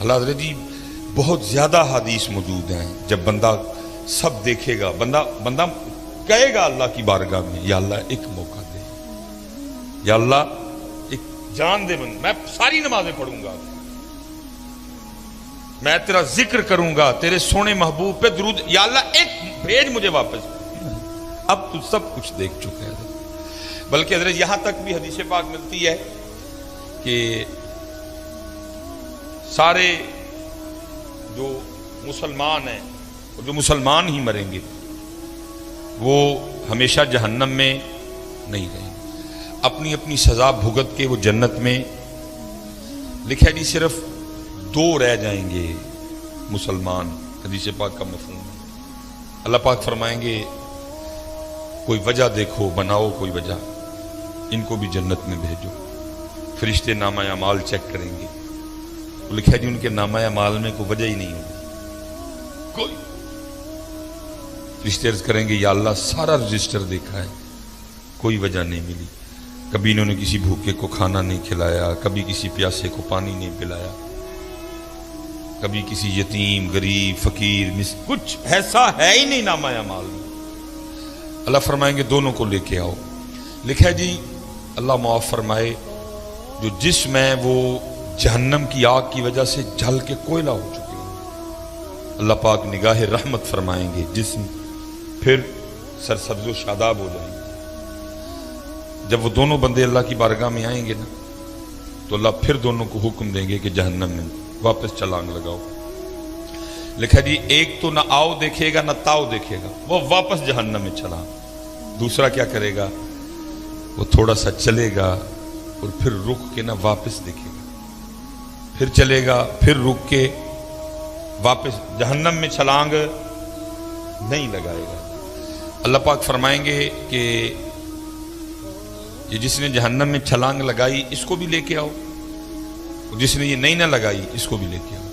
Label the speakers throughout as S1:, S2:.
S1: اللہ حضرت جی بہت زیادہ حدیث موجود ہیں، جب بندہ سب دیکھے گا، بندہ کہے گا اللہ کی بارگاہ میں یا اللہ ایک موقع دے، یا اللہ ایک جان دے، میں ساری نمازیں پڑھوں گا، میں تیرا ذکر کروں گا، تیرے سونے محبوب پہ درود، یا اللہ ایک بھیج مجھے واپس۔ اب تو سب کچھ دیکھ چکے ہیں، بلکہ حضرت یہاں تک بھی حدیث پاک ملتی ہے کہ سارے جو مسلمان ہیں اور جو مسلمان ہی مریں گے وہ ہمیشہ جہنم میں نہیں رہیں گے، اپنی اپنی سزا بھگت کے وہ جنت میں، لکھا جی صرف 2 رہ جائیں گے مسلمان، حدیث پاک کا مفہوم ہے۔ اللہ پاک فرمائیں گے کوئی وجہ دیکھو، بناؤ کوئی وجہ، ان کو بھی جنت میں بھیجو۔ فرشتے نامہ اعمال چیک کریں گے، لکھا جی ان کے نامہ اعمال میں کوئی وجہ ہی نہیں ہوگی، کوئی۔ فرشتے عرض کریں گے یا اللہ سارا رجسٹر دیکھا ہے، کوئی وجہ نہیں ملی، کبھی انہوں نے کسی بھوکے کو کھانا نہیں کھلایا، کبھی کسی پیاسے کو پانی نہیں پلایا، کبھی کسی یتیم غریب فقیر کچھ ایسا ہے ہی نہیں نامہ اعمال میں۔ اللہ فرمائیں گے دونوں کو لے کے آؤ، لکھا ہے جی اللہ معاف فرمائے جو جسم ہے وہ جہنم کی آگ کی وجہ سے جل کے کوئلہ ہو چکے ہیں، اللہ پاک نگاہ رحمت فرمائیں گے، جسم پھر سرسبز و شاداب ہو جائیں گے۔ جب وہ دونوں بندے اللہ کی بارگاہ میں آئیں گے نا تو اللہ پھر دونوں کو حکم دیں گے کہ جہنم میں واپس چھلانگ لگاؤ۔ لکھا جی ایک تو نہ آؤ دیکھے گا نہ تاؤ دیکھے گا، وہ واپس جہنم میں چھلانگ۔ دوسرا کیا کرے گا، وہ تھوڑا سا چلے گا اور پھر رک کے نہ واپس دیکھے گا، پھر چلے گا پھر رک کے واپس جہنم میں چھلانگ نہیں لگائے گا۔ اللہ پاک فرمائیں گے کہ یہ جس نے جہنم میں چھلانگ لگائی اس کو بھی لے کے آؤ، جس نے یہ نہیں نہ لگائی اس کو بھی لے کے آؤ۔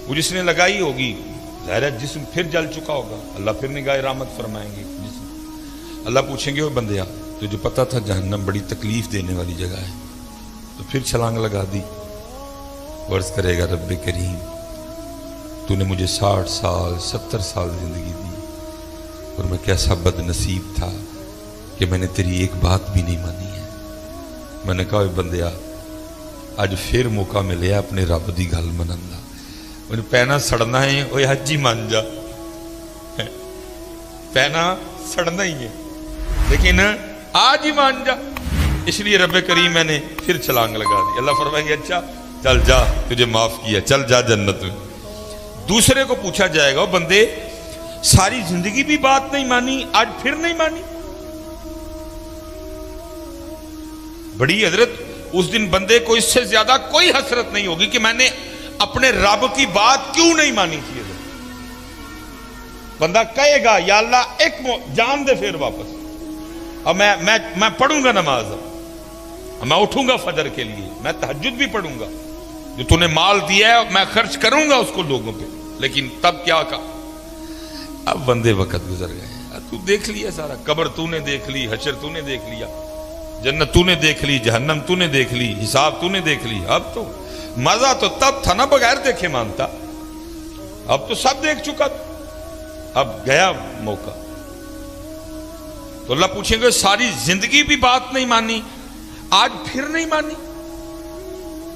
S1: وہ جس نے لگائی ہوگی ظاہر ہے جسم پھر جل چکا ہوگا، اللہ پھر نگاہ رحمت فرمائیں گے جسم۔ اللہ پوچھیں گے وہ بندیا تجھے پتا تھا جہنم بڑی تکلیف دینے والی جگہ ہے تو پھر چھلانگ لگا دی؟ عرض کرے گا رب کریم تو نے مجھے 60 سال 70 سال زندگی دی اور میں کیسا بد نصیب تھا کہ میں نے تیری ایک بات بھی نہیں مانی ہے۔ میں نے کہا بندیا اج پھر موقع ملے اپنے رب دی گل منن دا، انہیں پینا سڑنا ہے وہ حج ہی مان جا، پینا سڑنا ہی ہے لیکن آج ہی مان جا، اس لیے رب کریم میں نے پھر چھلانگ لگا دی۔ اللہ فرمائیں گے اچھا چل جا تجھے معاف کیا، چل جا جنت میں۔ دوسرے کو پوچھا جائے گا بندے ساری زندگی بھی بات نہیں مانی آج پھر نہیں مانی؟ بڑی حضرت اس دن بندے کو اس سے زیادہ کوئی حسرت نہیں ہوگی کہ میں نے اپنے رب کی بات کیوں نہیں مانی تھی۔ بندہ کہے گا یا اللہ ایک جان دے پھر واپس، اب میں پڑھوں گا نماز، میں اٹھوں گا فجر کے لیے، میں تہجد بھی پڑھوں گا، جو تو نے مال دیا ہے میں خرچ کروں گا اس کو لوگوں پہ، لیکن تب کیا کہا؟ اب بندے وقت گزر گئے، تو دیکھ لیا سارا، قبر تو نے دیکھ لی، حشر تو نے دیکھ لیا، جنت تو نے دیکھ لی، جہنم تو نے دیکھ لی، حساب تو نے دیکھ لی۔ اب تو مزہ تو تب تھا نا بغیر دیکھے مانتا، اب تو سب دیکھ چکا، اب گیا موقع۔ تو اللہ پوچھیں گے ساری زندگی بھی بات نہیں مانی آج پھر نہیں مانی؟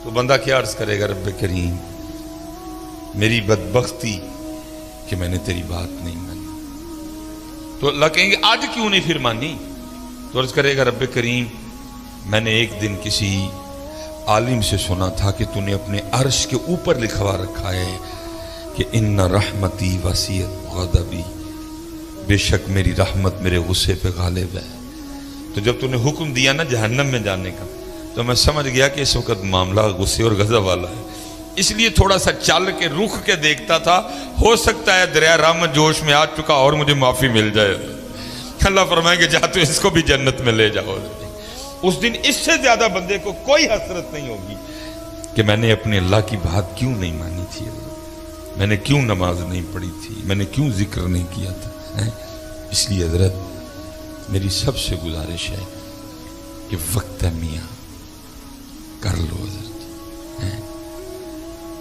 S1: تو بندہ کیا عرض کرے گا رب کریم میری بدبختی کہ میں نے تیری بات نہیں مانی۔ تو اللہ کہیں گے آج کیوں نہیں پھر مانی؟ تو عرض کرے گا رب کریم میں نے ایک دن کسی عالم سے سنا تھا کہ تو نے اپنے عرش کے اوپر لکھوا رکھا ہے کہ ان رحمتی وسیعت غضبی، بے شک میری رحمت میرے غصے پہ غالب ہے۔ تو جب تو نے حکم دیا نا جہنم میں جانے کا تو میں سمجھ گیا کہ اس وقت معاملہ غصے اور غضب والا ہے، اس لیے تھوڑا سا چل کے رخ کے دیکھتا تھا، ہو سکتا ہے دریا رحمت جوش میں آ چکا اور مجھے معافی مل جائے۔ اللہ فرمائیں گے جا تو اس کو بھی جنت میں لے جاؤ۔ اس دن اس سے زیادہ بندے کو کوئی حسرت نہیں ہوگی کہ میں نے اپنے اللہ کی بات کیوں نہیں مانی تھی، میں نے کیوں نماز نہیں پڑھی تھی، میں نے کیوں ذکر نہیں کیا تھا۔ اس لیے حضرت میری سب سے گزارش ہے کہ وقت ہے میاں کر لو حضرت،